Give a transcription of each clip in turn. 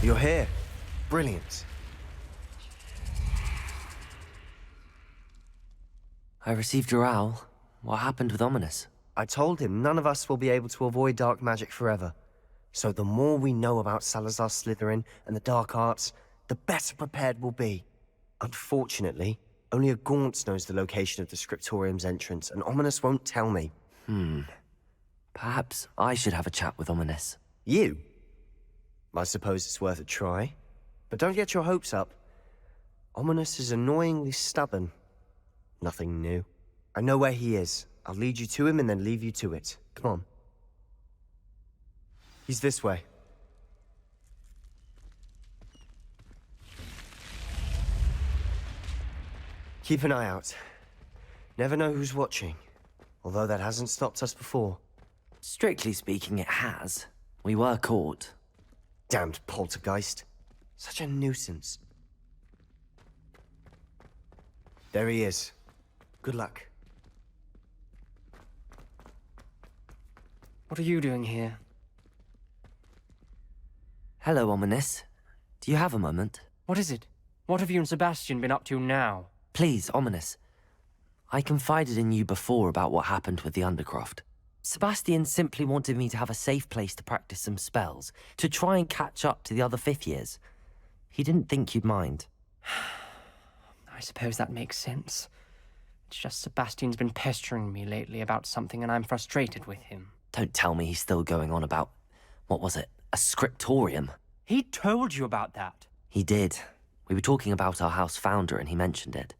You're here. Brilliant. I received your owl. What happened with Ominis? I told him none of us will be able to avoid dark magic forever. So the more we know about Salazar Slytherin and the dark arts, the better prepared we'll be. Unfortunately, only a Gaunt knows the location of the Scriptorium's entrance, and Ominis won't tell me. Perhaps I should have a chat with Ominis. You? I suppose it's worth a try. But don't get your hopes up. Ominis is annoyingly stubborn. Nothing new. I know where he is. I'll lead you to him and then leave you to it. Come on. He's this way. Keep an eye out. Never know who's watching. Although that hasn't stopped us before. Strictly speaking, it has. We were caught. Damned poltergeist. Such a nuisance. There he is. Good luck. What are you doing here? Hello, Ominis. Do you have a moment? What is it? What have you and Sebastian been up to now? Please, Ominis. I confided in you before about what happened with the Undercroft. Sebastian simply wanted me to have a safe place to practice some spells, to try and catch up to the other fifth years. He didn't think you'd mind. I suppose that makes sense. It's just Sebastian's been pestering me lately about something and I'm frustrated with him. Don't tell me he's still going on about, what was it, a scriptorium? He told you about that. He did. We were talking about our house founder and he mentioned it.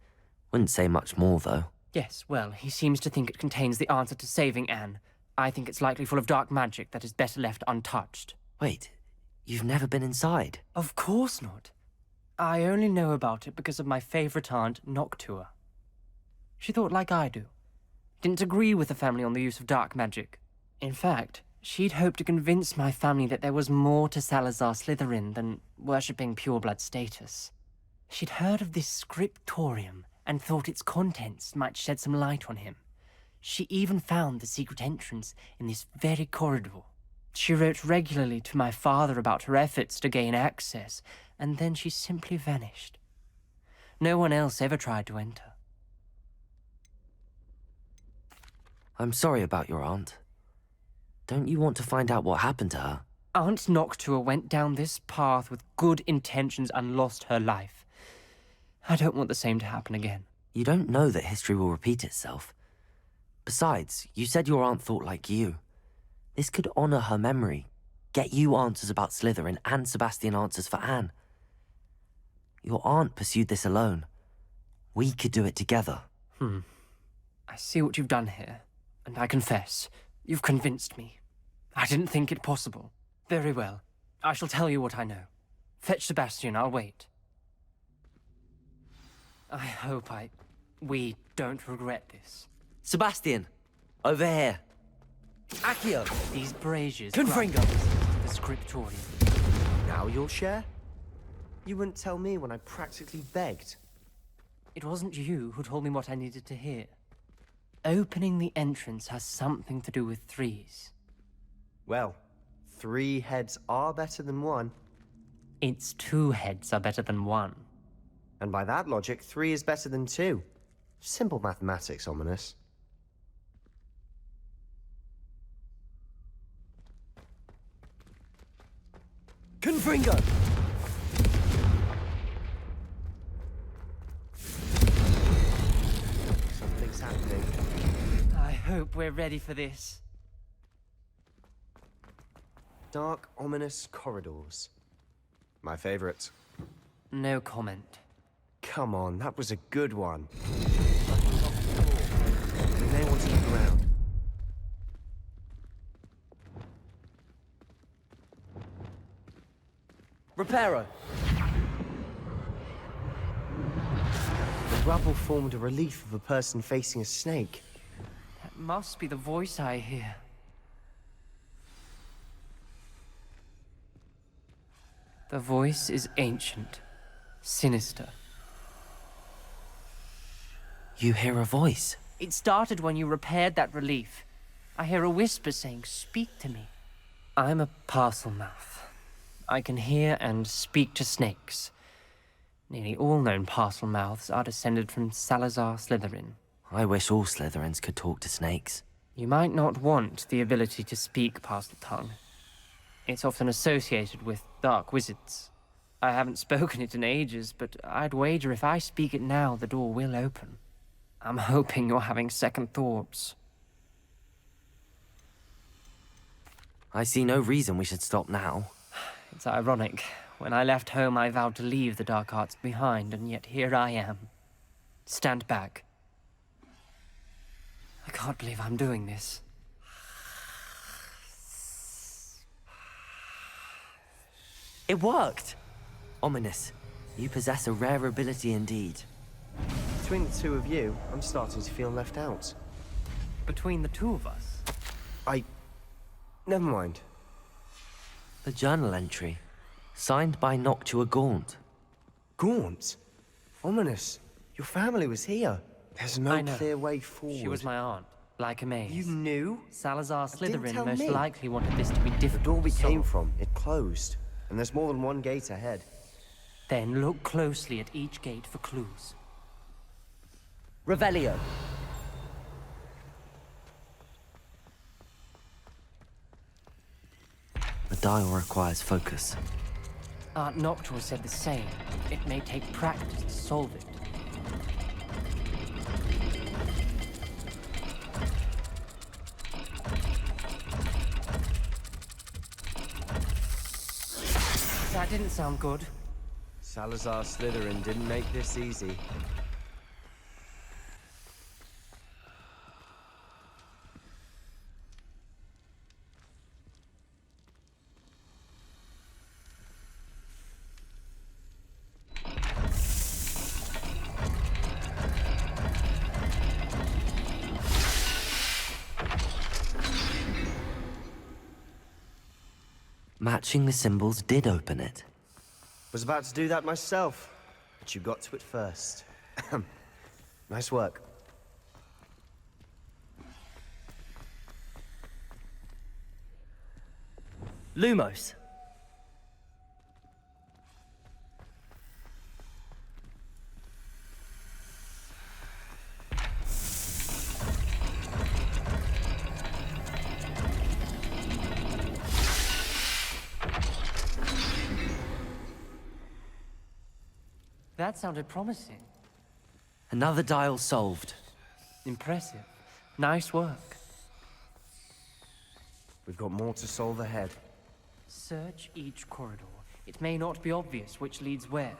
Wouldn't say much more, though. Yes, well, he seems to think it contains the answer to saving Anne. I think it's likely full of dark magic that is better left untouched. Wait, you've never been inside? Of course not. I only know about it because of my favorite aunt, Noctua. She thought like I do. Didn't agree with the family on the use of dark magic. In fact, she'd hoped to convince my family that there was more to Salazar Slytherin than worshipping pureblood status. She'd heard of this scriptorium and thought its contents might shed some light on him. She even found the secret entrance in this very corridor. She wrote regularly to my father about her efforts to gain access, and then she simply vanished. No one else ever tried to enter. I'm sorry about your aunt. Don't you want to find out what happened to her? Aunt Noctua went down this path with good intentions and lost her life. I don't want the same to happen again. You don't know that history will repeat itself. Besides, you said your aunt thought like you. This could honor her memory, get you answers about Slytherin and Sebastian answers for Anne. Your aunt pursued this alone. We could do it together. I see what you've done here, and I confess, you've convinced me. I didn't think it possible. Very well. I shall tell you what I know. Fetch Sebastian, I'll wait. I hope we don't regret this. Sebastian! Over here! Accio! These braziers... Confringo! The scriptorium. Now you'll share? You wouldn't tell me when I practically begged. It wasn't you who told me what I needed to hear. Opening the entrance has something to do with threes. Well, 3 heads are better than 1. Its 2 heads are better than 1. And by that logic, 3 is better than 2. Simple mathematics, Ominis. Confringo! Something's happening. I hope we're ready for this. Dark, ominous corridors. My favorite. No comment. Come on, that was a good one. We may want to look around. Reparo! The rubble formed a relief of a person facing a snake. That must be the voice I hear. The voice is ancient, sinister. You hear a voice. It started when you repaired that relief. I hear a whisper saying, "Speak to me." I'm a parcel mouth. I can hear and speak to snakes. Nearly all known parcel mouths are descended from Salazar Slytherin. I wish all Slytherins could talk to snakes. You might not want the ability to speak parcel tongue. It's often associated with dark wizards. I haven't spoken it in ages, but I'd wager if I speak it now, the door will open. I'm hoping you're having second thoughts. I see no reason we should stop now. It's ironic. When I left home, I vowed to leave the dark arts behind, and yet here I am. Stand back. I can't believe I'm doing this. It worked! Ominis, you possess a rare ability indeed. Between the two of you, I'm starting to feel left out. Between the two of us? Never mind. The journal entry, signed by Noctua Gaunt. Gaunt? Ominous. Your family was here. There's I no know. clear way forward. She was my aunt, like a maze. You knew? Salazar Didn't Slytherin tell most me. likely wanted this to be The different. door we came so- from, it closed. And there's more than one gate ahead. Then look closely at each gate for clues. Revelio. The dial requires focus. Aunt Noctua said the same. It may take practice to solve it. That didn't sound good. Salazar Slytherin didn't make this easy. Matching the symbols did open it. Was about to do that myself, but you got to it first. Nice work. Lumos. That sounded promising. Another dial solved. Impressive. Nice work. We've got more to solve ahead. Search each corridor. It may not be obvious which leads where.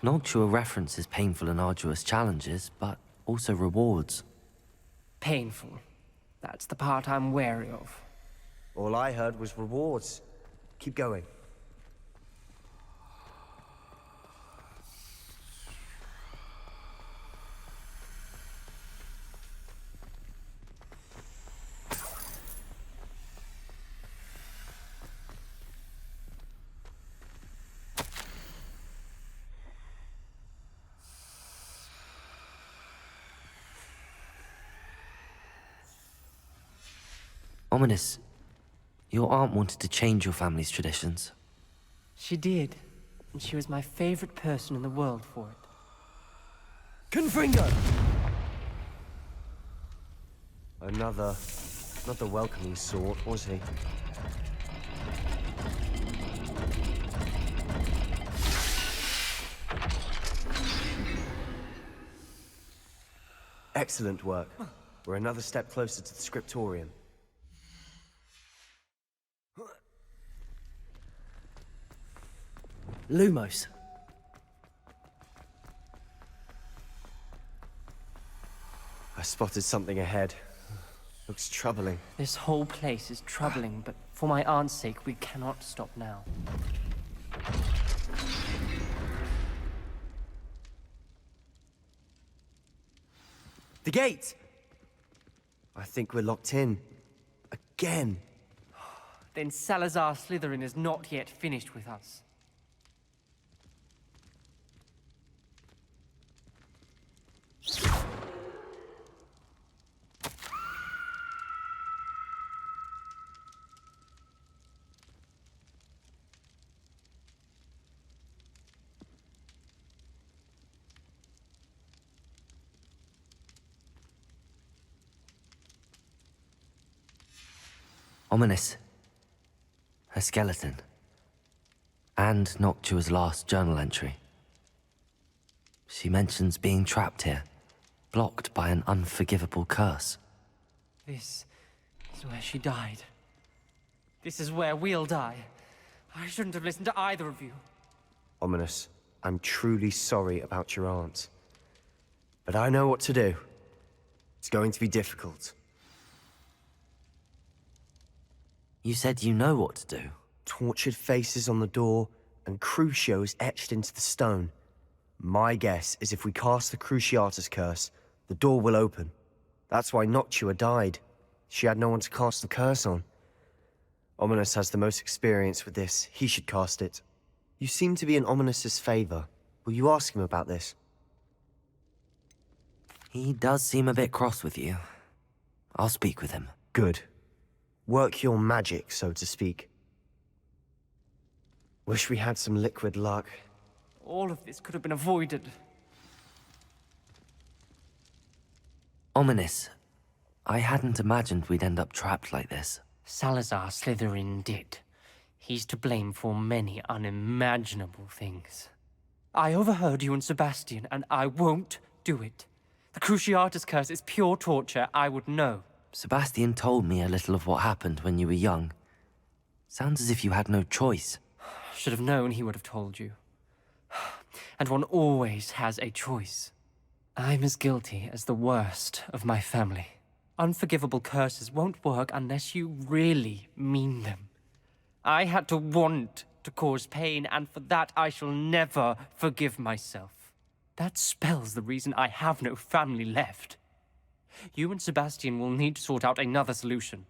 Noctua references painful and arduous challenges, but also rewards. Painful. That's the part I'm wary of. All I heard was rewards. Keep going. Ominis, your aunt wanted to change your family's traditions. She did. And she was my favorite person in the world for it. Confringo! Another... not the welcoming sort, was he? Excellent work. We're another step closer to the scriptorium. Lumos. I spotted something ahead. Looks troubling. This whole place is troubling, but for my aunt's sake, we cannot stop now. The gate! I think we're locked in. Again. Then Salazar Slytherin is not yet finished with us. Ominis. Her skeleton. And Noctua's last journal entry. She mentions being trapped here, blocked by an unforgivable curse. This is where she died. This is where we'll die. I shouldn't have listened to either of you. Ominis, I'm truly sorry about your aunt. But I know what to do. It's going to be difficult. You said you know what to do. Tortured faces on the door, and crucios etched into the stone. My guess is if we cast the Cruciatus curse, the door will open. That's why Noctua died. She had no one to cast the curse on. Ominis has the most experience with this. He should cast it. You seem to be in Ominis's favor. Will you ask him about this? He does seem a bit cross with you. I'll speak with him. Good. Work your magic, so to speak. Wish we had some liquid luck. All of this could have been avoided. Ominis, I hadn't imagined we'd end up trapped like this. Salazar Slytherin did. He's to blame for many unimaginable things. I overheard you and Sebastian, and I won't do it. The Cruciatus curse is pure torture. I would know. Sebastian told me a little of what happened when you were young. Sounds as if you had no choice. Should have known he would have told you. And one always has a choice. I'm as guilty as the worst of my family. Unforgivable curses won't work unless you really mean them. I had to want to cause pain, and for that I shall never forgive myself. That spells the reason I have no family left. You and Sebastian will need to sort out another solution.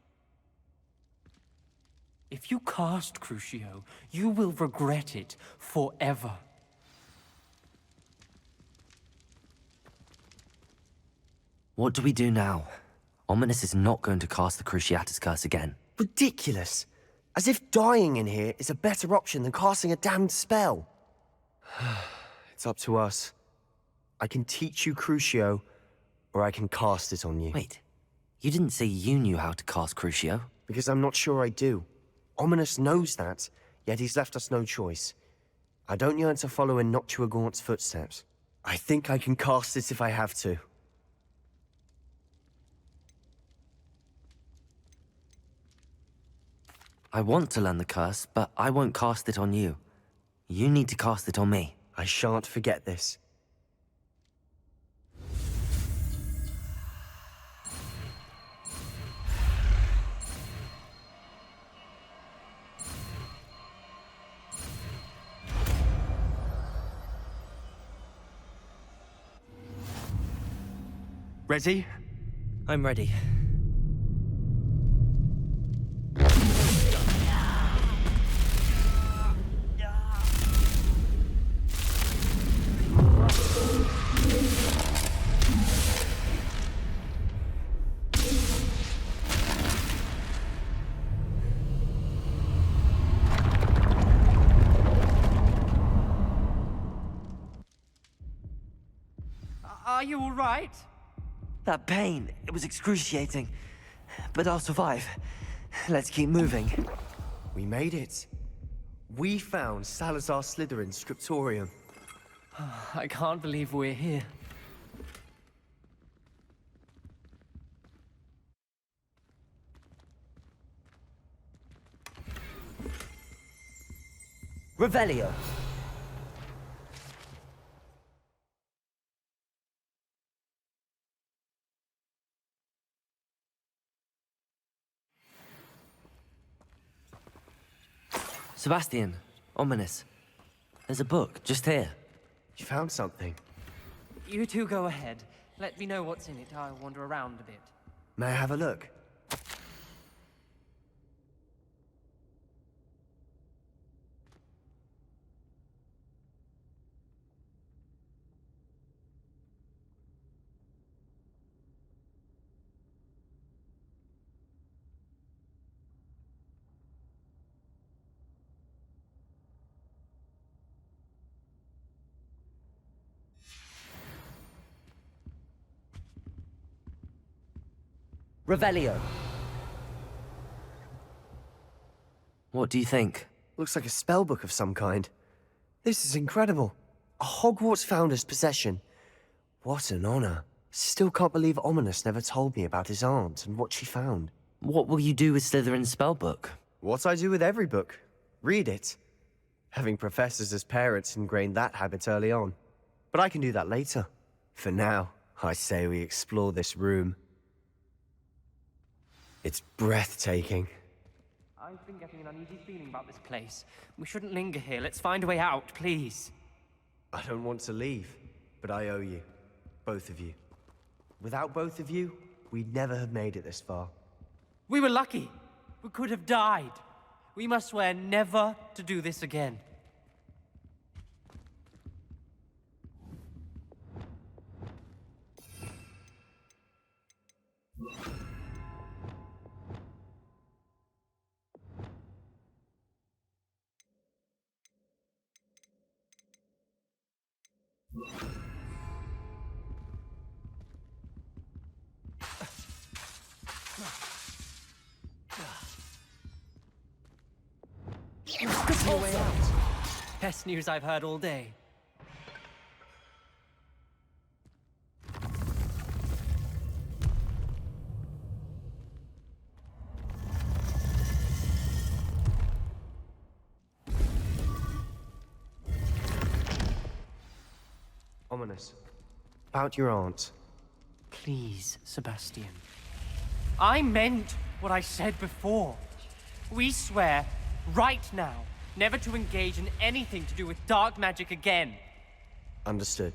If you cast Crucio, you will regret it forever. What do we do now? Ominis is not going to cast the Cruciatus curse again. Ridiculous. As if dying in here is a better option than casting a damned spell. It's up to us. I can teach you Crucio, or I can cast it on you. Wait, you didn't say you knew how to cast Crucio? Because I'm not sure I do. Ominis knows that, yet he's left us no choice. I don't yearn to follow in Noctua Gaunt's footsteps. I think I can cast it if I have to. I want to learn the curse, but I won't cast it on you. You need to cast it on me. I shan't forget this. Ready? I'm ready. Are you all right? That pain, it was excruciating. But I'll survive. Let's keep moving. We made it. We found Salazar Slytherin's scriptorium. I can't believe we're here. Revelio. Sebastian, Ominis. There's a book just here. You found something. You two go ahead. Let me know what's in it. I'll wander around a bit. May I have a look? Revelio. What do you think? Looks like a spellbook of some kind. This is incredible. A Hogwarts founder's possession. What an honor. Still can't believe Ominis never told me about his aunt and what she found. What will you do with Slytherin's spellbook? What I do with every book. Read it. Having professors as parents ingrained that habit early on. But I can do that later. For now, I say we explore this room. It's breathtaking. I've been getting an uneasy feeling about this place. We shouldn't linger here. Let's find a way out, please. I don't want to leave, but I owe you. Both of you. Without both of you, we'd never have made it this far. We were lucky. We could have died. We must swear never to do this again. No way out. Best news I've heard all day. Ominis. About your aunt. Please, Sebastian. I meant what I said before. We swear, right now, never to engage in anything to do with dark magic again. Understood.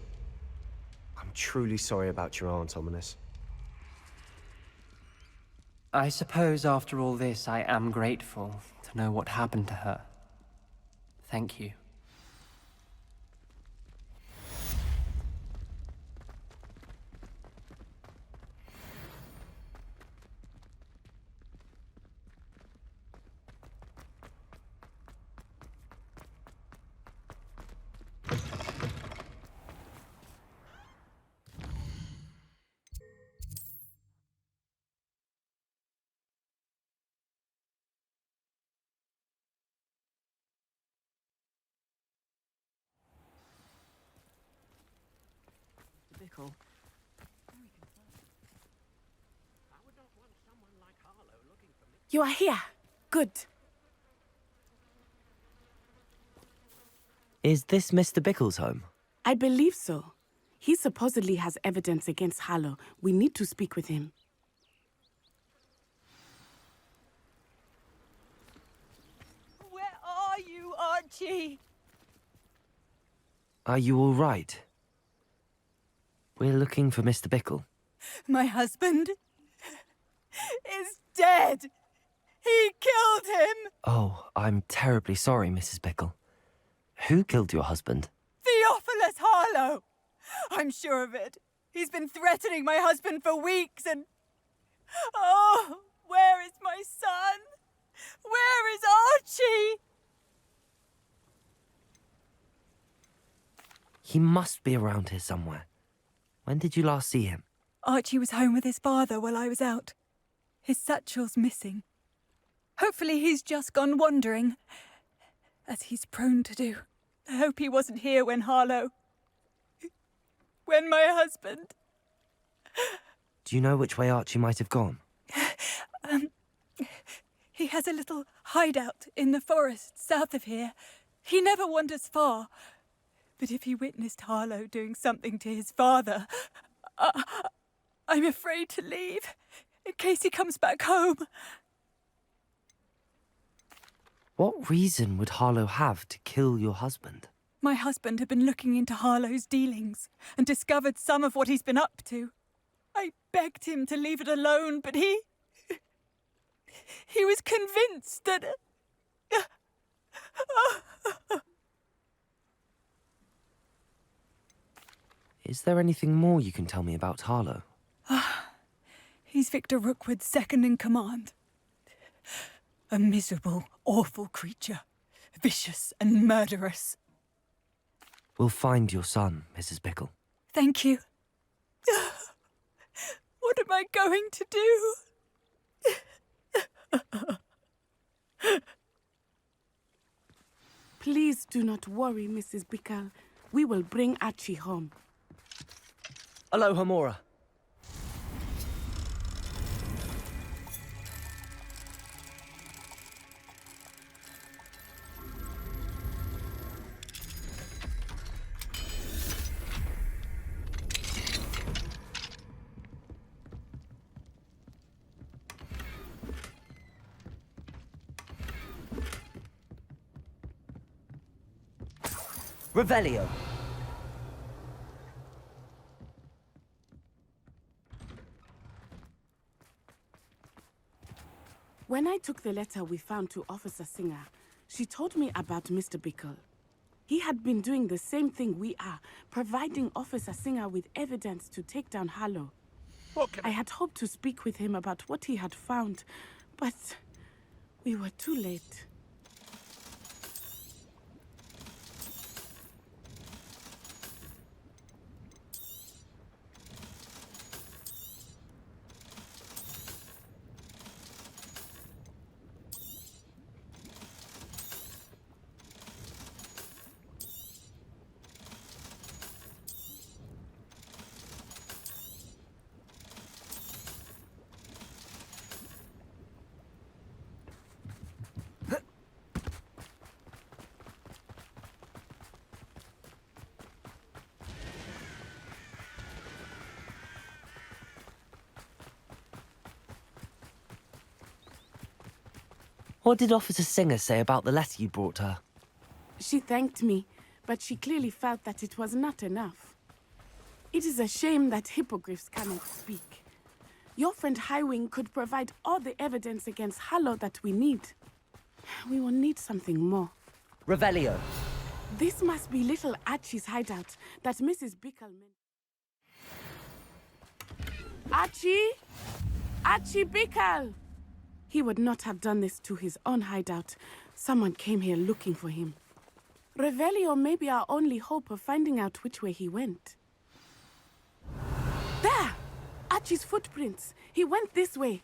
I'm truly sorry about your aunt, Ominis. I suppose after all this, I am grateful to know what happened to her. Thank you. Bickle. You are here. Good. Is this Mr. Bickle's home? I believe so. He supposedly has evidence against Harlow. We need to speak with him. Where are you, Archie? Are you all right? We're looking for Mr. Bickle. My husband is dead. He killed him. Oh, I'm terribly sorry, Mrs. Bickle. Who killed your husband? Theophilus Harlow. I'm sure of it. He's been threatening my husband for weeks and... Oh, where is my son? Where is Archie? He must be around here somewhere. When did you last see him? Archie was home with his father while I was out. His satchel's missing. Hopefully he's just gone wandering, as he's prone to do. I hope he wasn't here when Harlow... when my husband... Do you know which way Archie might have gone? He has a little hideout in the forest south of here. He never wanders far. But if he witnessed Harlow doing something to his father, I'm afraid to leave, in case he comes back home. What reason would Harlow have to kill your husband? My husband had been looking into Harlow's dealings and discovered some of what he's been up to. I begged him to leave it alone, but he was convinced that... Is there anything more you can tell me about Harlow? He's Victor Rookwood's second in command. A miserable, awful creature. Vicious and murderous. We'll find your son, Mrs. Bickle. Thank you. What am I going to do? Do not worry, Mrs. Bickle. We will bring Archie home. Aloha, Mora. Revelio. When I took the letter we found to Officer Singer, she told me about Mr. Bickle. He had been doing the same thing we are, providing Officer Singer with evidence to take down Harlow. I had hoped to speak with him about what he had found, but we were too late. What did Officer Singer say about the letter you brought her? She thanked me, but she clearly felt that it was not enough. It is a shame that hippogriffs cannot speak. Your friend Highwing could provide all the evidence against Harlow that we need. We will need something more. Revelio. This must be little Archie's hideout that Mrs. Bickle meant. Archie? Archie Bickle! He would not have done this to his own hideout. Someone came here looking for him. Revelio may be our only hope of finding out which way he went. There! Archie's footprints. He went this way.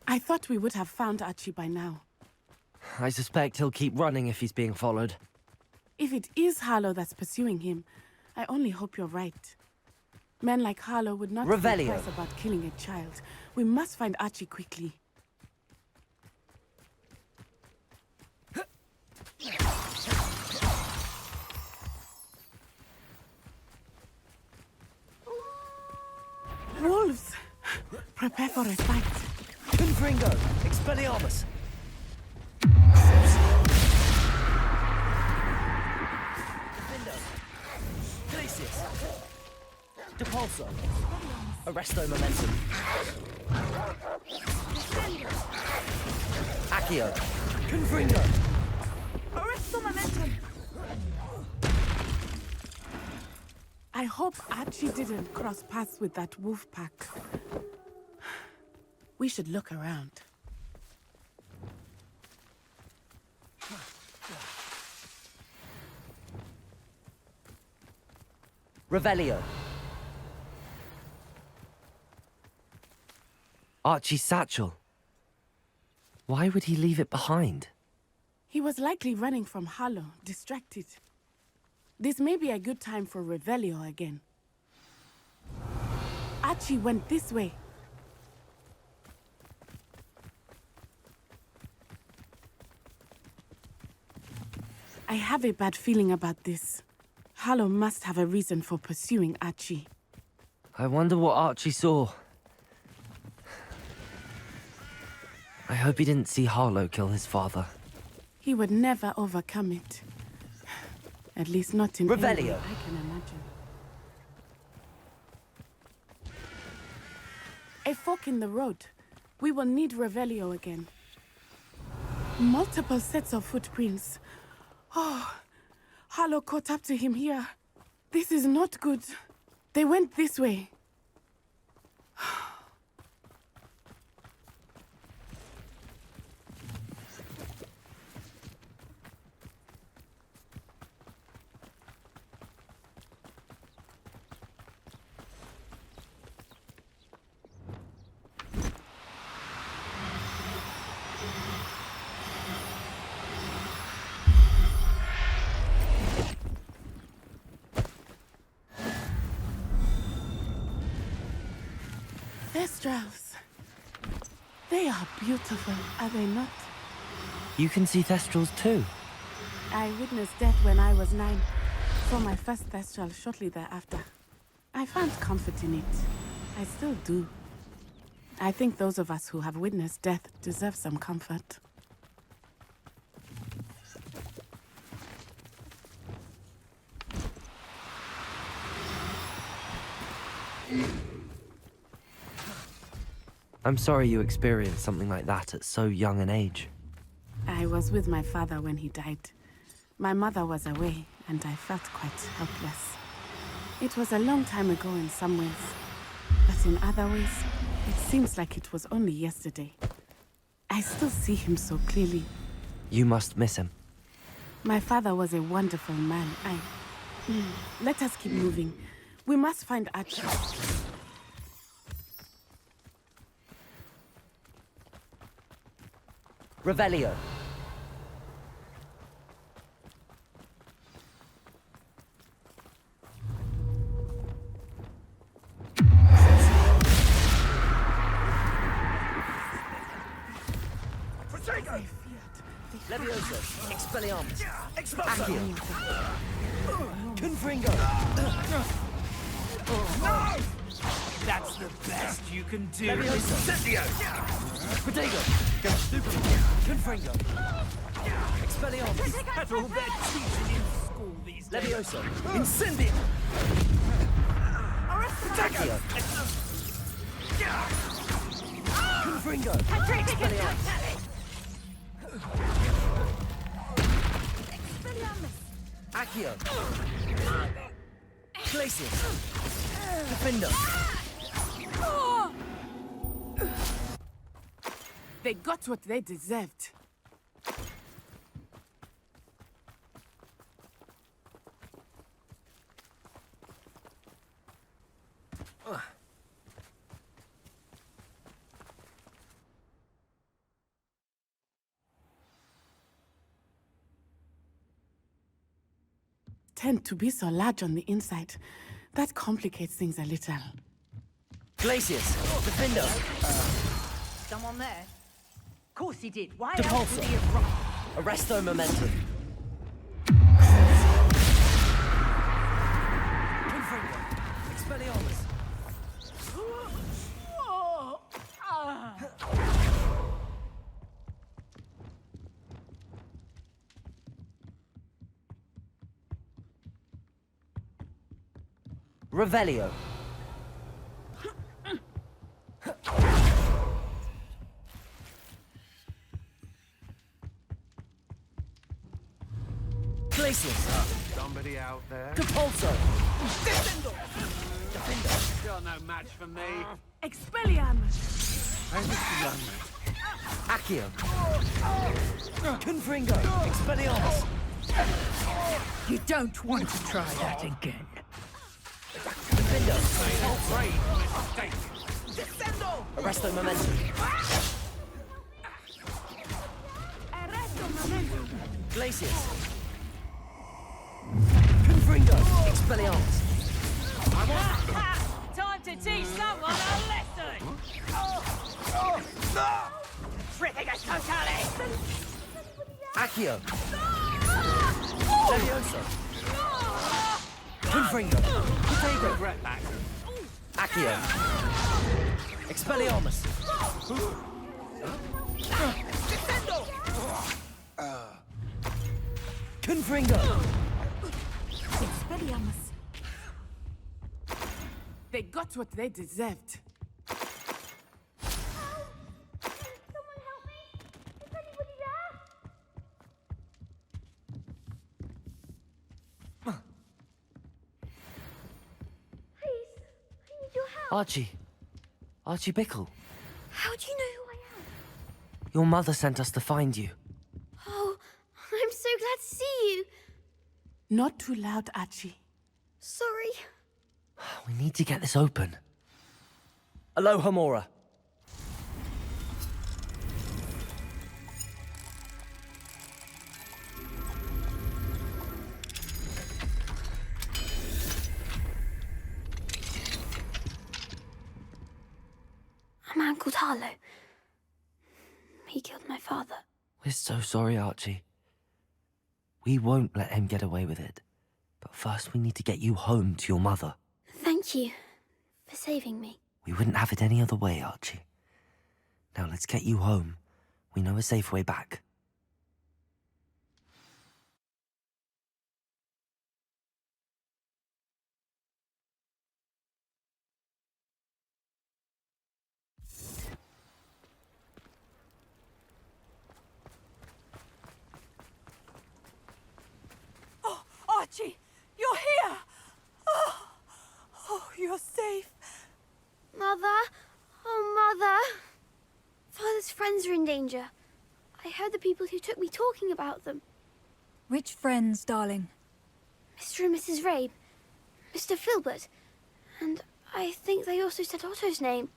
I thought we would have found Archie by now. I suspect he'll keep running if he's being followed. If it is Harlow that's pursuing him, I only hope you're right. Men like Harlow would not think twice about killing a child. We must find Archie quickly. Wolves! Prepare for a fight. Confringo. Expelliarmus. Glacius. Depulso. Arresto Momentum. Accio. Confringo. Arresto Momentum! I hope Archie didn't cross paths with that wolf pack. We should look around. Revelio. Archie's satchel. Why would he leave it behind? He was likely running from Harlow, distracted. This may be a good time for Revelio again. Archie went this way. I have a bad feeling about this. Harlow must have a reason for pursuing Archie. I wonder what Archie saw. I hope he didn't see Harlow kill his father. He would never overcome it. At least not in any way Revelio. I can imagine. A fork in the road. We will need Revelio again. Multiple sets of footprints. Oh, Harlow caught up to him here. This is not good. They went this way. Thestrals. They are beautiful, are they not? You can see Thestrals too. I witnessed death when I was 9. Saw my first Thestral shortly thereafter. I found comfort in it. I still do. I think those of us who have witnessed death deserve some comfort. I'm sorry you experienced something like that at so young an age. I was with my father when he died. My mother was away, and I felt quite helpless. It was a long time ago in some ways, but in other ways, it seems like it was only yesterday. I still see him so clearly. You must miss him. My father was a wonderful man. Let us keep moving. We must find Archie. Revelio. Levioso. Expelliarmus. Accio. Confringo. No! That's the best you can do. Levioso. Incendio! Protego. Confringo. Expelliarmus. That's all they're teaching in school these days. Levioso. Incendio. Protego! Confringo. Expelliarmus. Accio. Glacius. Defender. They got what they deserved. Tend to be so large on the inside. That complicates things a little. Glacius. Defender. Someone there? Of course he did. Why Depulso. else would he have run? Arresto Momentum. Confringo. Expelliarmus. Revelio. Glacius. Somebody out there? Depulso. Still no match for me. Expelliarmus! I'm just a young man. Accio. Confringo. Expelliarmus. You don't want to try that again. Defender. Great mistake. Arresto Momentum. Glacius. Confringo. Expelliarmus. Time to teach someone a lesson! Tripping us totally! Accio. Levioso. Confringo. Protego. Regret that. Accio. Expelliarmus. Confringo. Expelliarmus! They got what they deserved. Someone help me! Is anybody there? Please, I need your help. Archie. Archie Bickle. How do you know who I am? Your mother sent us to find you. Oh, I'm so glad to see you. Not too loud, Archie. Sorry. We need to get this open. Aloha Mora. called Harlow. He killed my father. We're so sorry, Archie. We won't let him get away with it. But first we need to get you home to your mother. Thank you for saving me. We wouldn't have it any other way, Archie. Now let's get you home. We know a safe way back. Oh, Archie, you're here! Oh, you're safe. Mother? Oh, Mother! Father's friends are in danger. I heard the people who took me talking about them. Which friends, darling? Mr. and Mrs. Rabe, Mr. Filbert, and I think they also said Otto's name.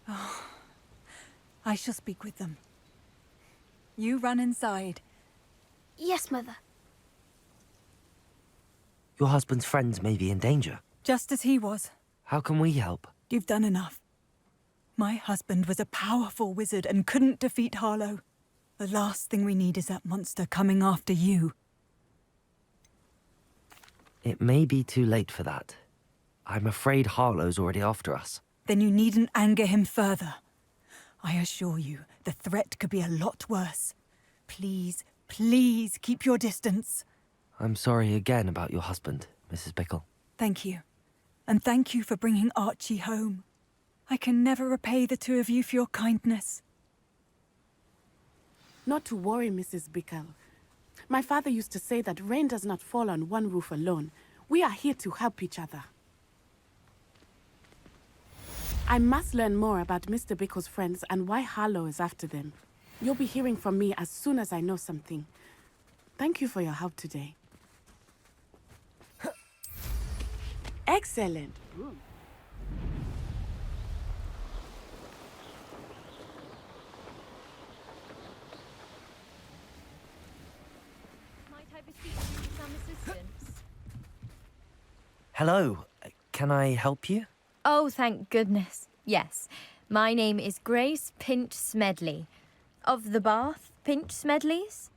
Oh, I shall speak with them. You run inside. Yes, Mother. Your husband's friends may be in danger. Just as he was. How can we help? You've done enough. My husband was a powerful wizard and couldn't defeat Harlow. The last thing we need is that monster coming after you. It may be too late for that. I'm afraid Harlow's already after us. Then you needn't anger him further. I assure you, the threat could be a lot worse. Please, please keep your distance. I'm sorry again about your husband, Mrs. Bickle. Thank you. And thank you for bringing Archie home. I can never repay the two of you for your kindness. Not to worry, Mrs. Bickle. My father used to say that rain does not fall on one roof alone. We are here to help each other. I must learn more about Mr. Bickle's friends and why Harlow is after them. You'll be hearing from me as soon as I know something. Thank you for your help today. Excellent. Might I beseech you some assistance? Hello. Can I help you? Oh, thank goodness. Yes. My name is Grace Pinch Smedley. Of the Bath Pinch Smedleys?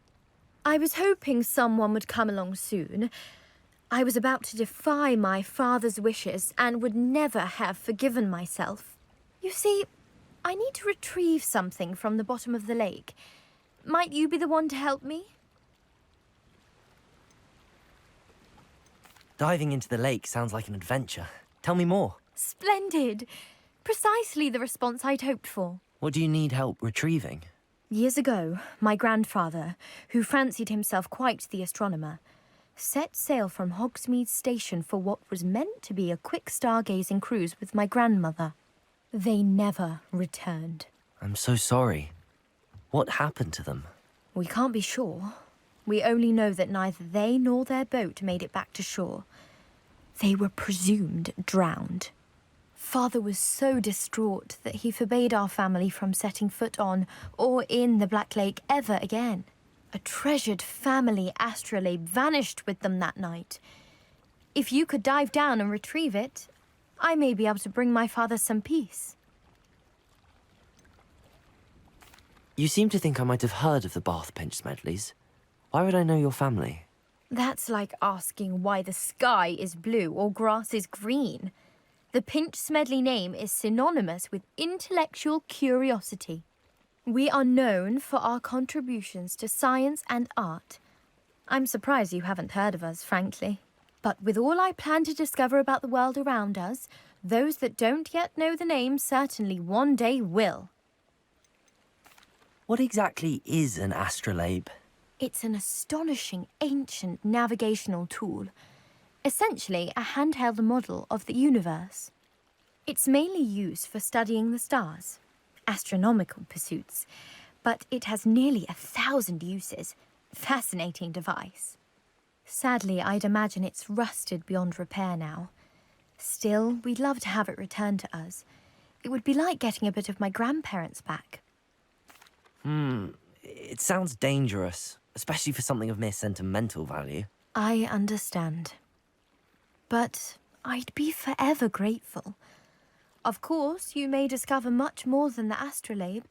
I was hoping someone would come along soon. I was about to defy my father's wishes and would never have forgiven myself. You see, I need to retrieve something from the bottom of the lake. Might you be the one to help me? Diving into the lake sounds like an adventure. Tell me more. Splendid! Precisely the response I'd hoped for. What do you need help retrieving? Years ago, my grandfather, who fancied himself quite the astronomer, set sail from Hogsmeade Station for what was meant to be a quick stargazing cruise with my grandmother. They never returned. I'm so sorry. What happened to them? We can't be sure. We only know that neither they nor their boat made it back to shore. They were presumed drowned. Father was so distraught that he forbade our family from setting foot on or in the Black Lake ever again. A treasured family astrolabe vanished with them that night. If you could dive down and retrieve it, I may be able to bring my father some peace. You seem to think I might have heard of the Bath Pinch Smedleys. Why would I know your family? That's like asking why the sky is blue or grass is green. The Pinch Smedley name is synonymous with intellectual curiosity. We are known for our contributions to science and art. I'm surprised you haven't heard of us, frankly. But with all I plan to discover about the world around us, those that don't yet know the name certainly one day will. What exactly is an astrolabe? It's an astonishing ancient navigational tool. Essentially a handheld model of the universe. It's mainly used for studying the stars, astronomical pursuits, but it has nearly 1,000 uses. Fascinating device. Sadly, I'd imagine it's rusted beyond repair now. Still, we'd love to have it returned to us. It would be like getting a bit of my grandparents back. It sounds dangerous, especially for something of mere sentimental value. I understand. But I'd be forever grateful. Of course, you may discover much more than the astrolabe.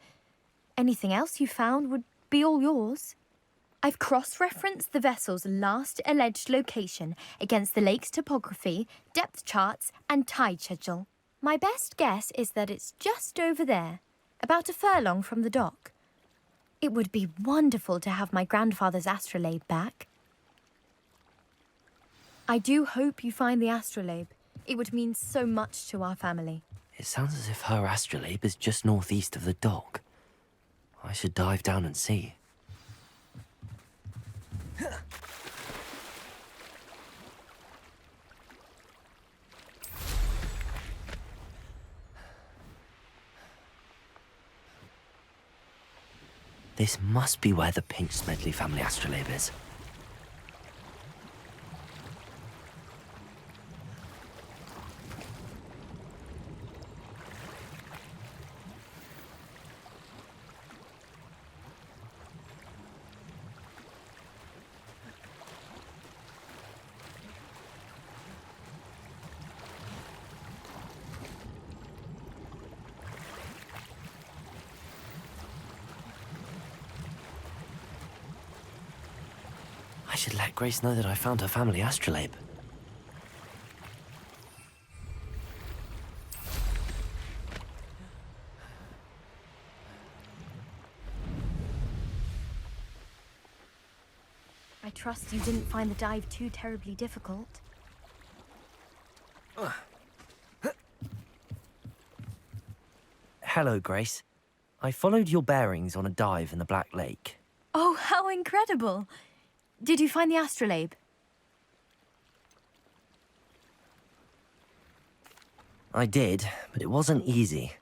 Anything else you found would be all yours. I've cross-referenced the vessel's last alleged location against the lake's topography, depth charts, and tide schedule. My best guess is that it's just over there, about a furlong from the dock. It would be wonderful to have my grandfather's astrolabe back. I do hope you find the astrolabe. It would mean so much to our family. It sounds as if her astrolabe is just northeast of the dock. I should dive down and see. This must be where the Pinch Smedley family astrolabe is. I should let Grace know that I found her family astrolabe. I trust you didn't find the dive too terribly difficult. Hello, Grace. I followed your bearings on a dive in the Black Lake. Oh, how incredible! Did you find the astrolabe? I did, but it wasn't easy.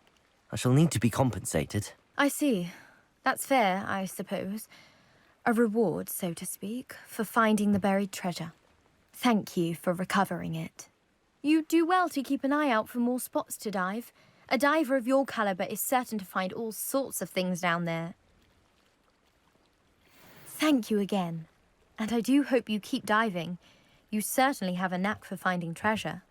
I shall need to be compensated. I see. That's fair, I suppose. A reward, so to speak, for finding the buried treasure. Thank you for recovering it. You do well to keep an eye out for more spots to dive. A diver of your caliber is certain to find all sorts of things down there. Thank you again. And I do hope you keep diving. You certainly have a knack for finding treasure.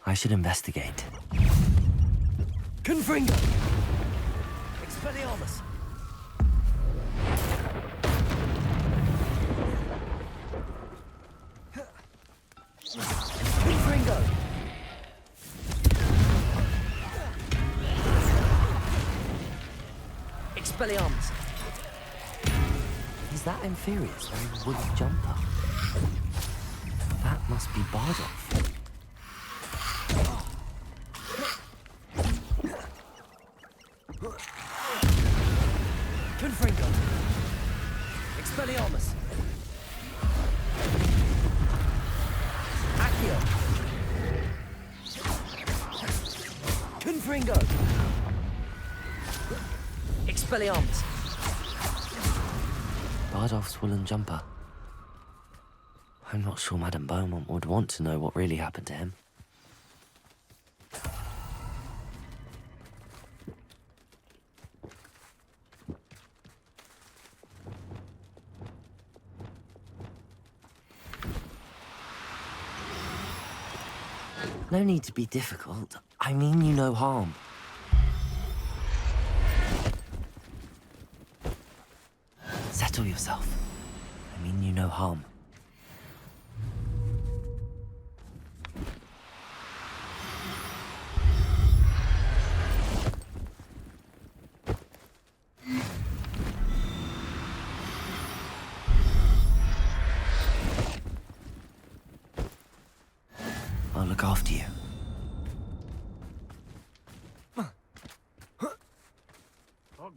I should investigate. Confringo! Expelliarmus! Confringo! Expelliarmus! Is that Inferius wearing a woolly jumper? That must be Bardolph. Confringo! Expelliarmus! Accio! Confringo! Expelliarmus! Bardolph's woolen jumper. I'm not sure Madame Beaumont would want to know what really happened to him. No need to be difficult. I mean you no harm. Settle yourself. I mean you no harm.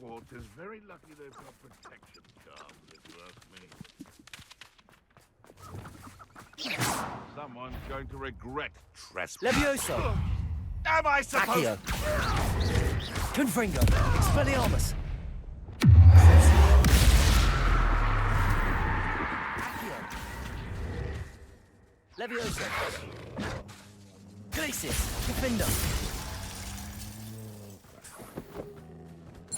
Hogwarts is very lucky they've got protection cards, if you ask me. Someone's going to regret trespassing. Levioso! Am I supposed Accio! Confringo! Expelliarmus! Accio! Levioso! Glacius! Defender!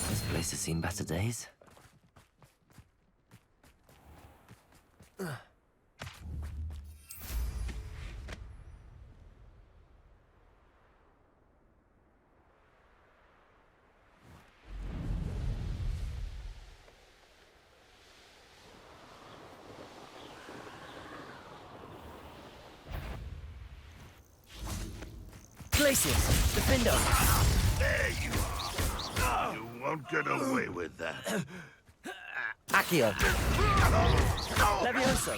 This place has seen better days. Glacius! Defender! There you are. You won't get away with that. Accio! Levioso!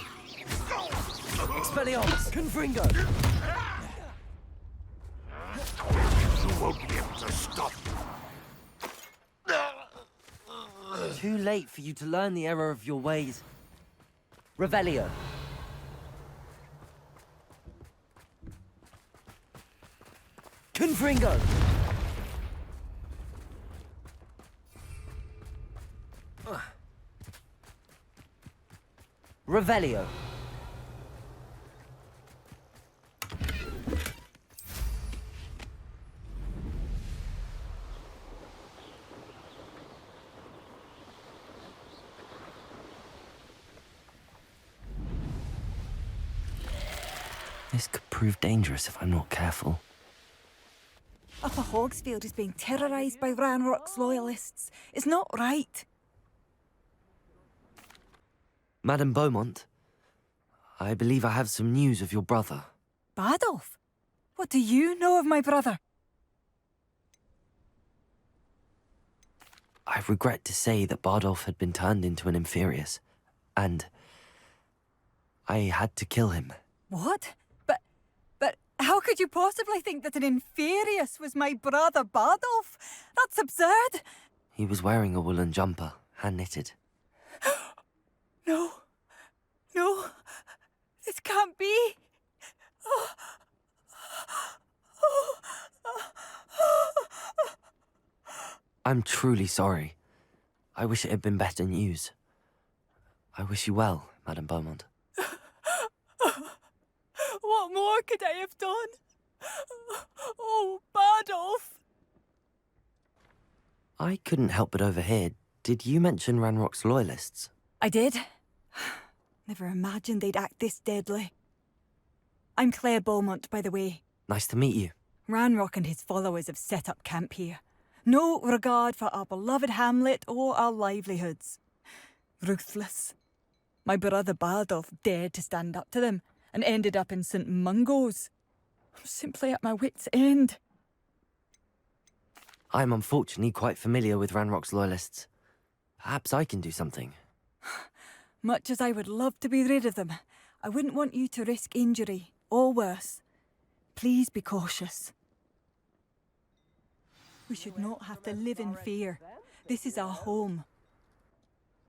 Expelliarmus! Confringo! You won't be able to stop. Too late for you to learn the error of your ways. Revelio. Confringo! Revelio. This could prove dangerous if I'm not careful. Upper Hogsfield is being terrorised by Ranrock's loyalists. It's not right. Madame Beaumont, I believe I have some news of your brother. Badolf? What do you know of my brother? I regret to say that Bardolph had been turned into an Inferius, and I had to kill him. What? But how could you possibly think that an Inferius was my brother Bardolph? That's absurd! He was wearing a woolen jumper, hand-knitted. No. No. This can't be. I'm truly sorry. I wish it had been better news. I wish you well, Madame Beaumont. What more could I have done? Oh, Bardolph! I couldn't help but overhear. Did you mention Ranrock's loyalists? I did. Never imagined they'd act this deadly. I'm Claire Beaumont, by the way. Nice to meet you. Ranrock and his followers have set up camp here. No regard for our beloved hamlet or our livelihoods. Ruthless. My brother Bardolph dared to stand up to them and ended up in St. Mungo's. I'm simply at my wit's end. I'm unfortunately quite familiar with Ranrock's loyalists. Perhaps I can do something. Much as I would love to be rid of them, I wouldn't want you to risk injury, or worse. Please be cautious. We should not have to live in fear. This is our home.